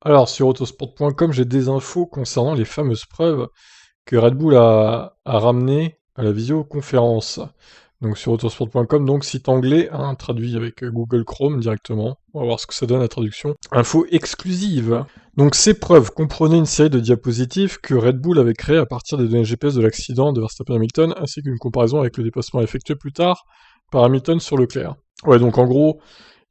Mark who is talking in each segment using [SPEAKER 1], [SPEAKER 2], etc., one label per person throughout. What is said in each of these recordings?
[SPEAKER 1] Alors, sur autosport.com, j'ai des infos concernant les fameuses preuves que Red Bull a ramenées à la visioconférence. Donc sur autosport.com, donc site anglais, hein, traduit avec Google Chrome directement. On va voir ce que ça donne la traduction. Info exclusive. Donc ces preuves comprenaient une série de diapositives que Red Bull avait créées à partir des données GPS de l'accident de Verstappen Hamilton, ainsi qu'une comparaison avec le dépassement effectué plus tard par Hamilton sur Leclerc. Ouais, donc en gros,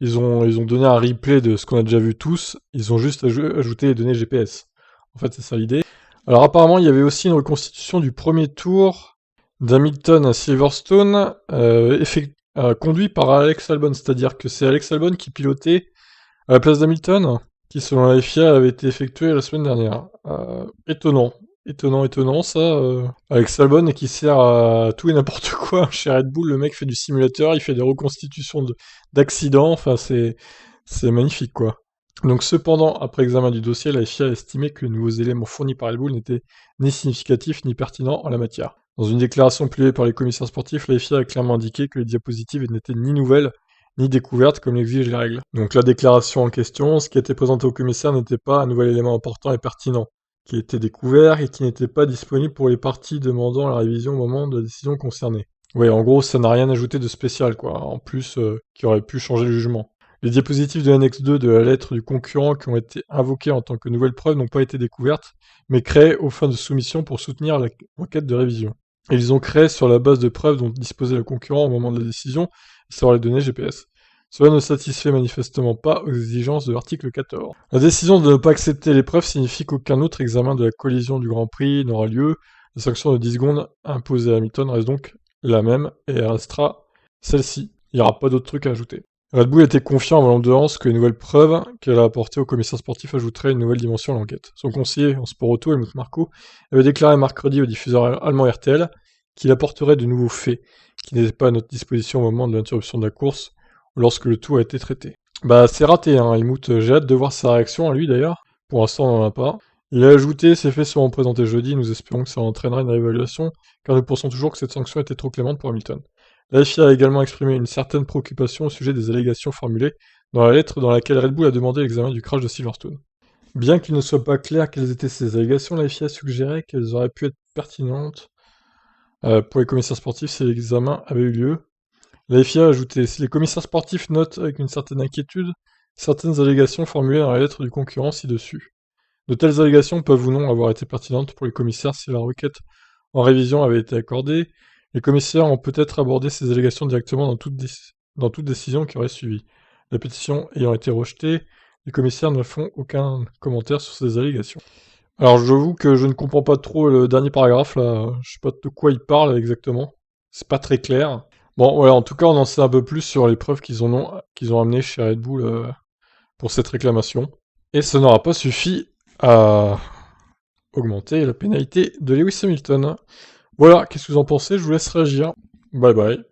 [SPEAKER 1] ils ont donné un replay de ce qu'on a déjà vu tous, ils ont juste ajouté les données GPS. En fait, c'est ça l'idée. Alors apparemment, il y avait aussi une reconstitution du premier tour d'Hamilton à Silverstone, conduit par Alex Albon, c'est-à-dire que c'est Alex Albon qui pilotait à la place d'Hamilton, qui selon la FIA avait été effectué la semaine dernière. Étonnant. Étonnant ça. Alex Albon qui sert à tout et n'importe quoi chez Red Bull, le mec fait du simulateur, il fait des reconstitutions d'accidents, enfin c'est magnifique quoi. Donc cependant, après examen du dossier, la FIA a estimé que les nouveaux éléments fournis par Red Bull n'étaient ni significatifs ni pertinents en la matière. Dans une déclaration publiée par les commissaires sportifs, la FIA a clairement indiqué que les diapositives n'étaient ni nouvelles ni découverte comme l'exigent les règles. Donc la déclaration en question, ce qui était présenté au commissaire n'était pas un nouvel élément important et pertinent, qui était découvert et qui n'était pas disponible pour les parties demandant la révision au moment de la décision concernée. Ouais, en gros, ça n'a rien ajouté de spécial, quoi, en plus, qui aurait pu changer le jugement. Les diapositives de l'annexe 2 de la lettre du concurrent qui ont été invoquées en tant que nouvelles preuves n'ont pas été découvertes, mais créées aux fins de soumission pour soutenir la requête de révision. Et ils ont créé sur la base de preuves dont disposait le concurrent au moment de la décision, à savoir les données GPS. Cela ne satisfait manifestement pas aux exigences de l'article 14. La décision de ne pas accepter les preuves signifie qu'aucun autre examen de la collision du Grand Prix n'aura lieu. La sanction de 10 secondes imposée à Hamilton reste donc la même et elle restera celle-ci. Il n'y aura pas d'autres trucs à ajouter. Red Bull était confiant en l'endurance que les nouvelles preuves qu'elle a apportées au commissaire sportif ajouteraient une nouvelle dimension à l'enquête. Son conseiller en sport auto, Helmut Marko, avait déclaré mercredi au diffuseur allemand RTL qu'il apporterait de nouveaux faits qui n'étaient pas à notre disposition au moment de l'interruption de la course ou lorsque le tout a été traité. Bah c'est raté, hein, Helmut, j'ai hâte de voir sa réaction à lui d'ailleurs. Pour l'instant on n'en a pas. Il a ajouté, ces faits seront présentés jeudi, nous espérons que ça entraînera une réévaluation, car nous pensons toujours que cette sanction était trop clémente pour Hamilton. La FIA a également exprimé une certaine préoccupation au sujet des allégations formulées dans la lettre dans laquelle Red Bull a demandé l'examen du crash de Silverstone. Bien qu'il ne soit pas clair quelles étaient ces allégations, la FIA suggérait qu'elles auraient pu être pertinentes pour les commissaires sportifs si l'examen avait eu lieu. La FIA a ajouté, si les commissaires sportifs notent avec une certaine inquiétude certaines allégations formulées dans la lettre du concurrent ci-dessus. De telles allégations peuvent ou non avoir été pertinentes pour les commissaires si la requête en révision avait été accordée. Les commissaires ont peut-être abordé ces allégations directement dans toute décision qui aurait suivi. La pétition ayant été rejetée, les commissaires ne font aucun commentaire sur ces allégations. Alors j'avoue que je ne comprends pas trop le dernier paragraphe là, je sais pas de quoi il parle exactement, c'est pas très clair. Bon voilà, en tout cas on en sait un peu plus sur les preuves qu'ils ont amenées chez Red Bull pour cette réclamation. Et ça n'aura pas suffi à augmenter la pénalité de Lewis Hamilton. Voilà, qu'est-ce que vous en pensez? Je vous laisse réagir. Bye bye.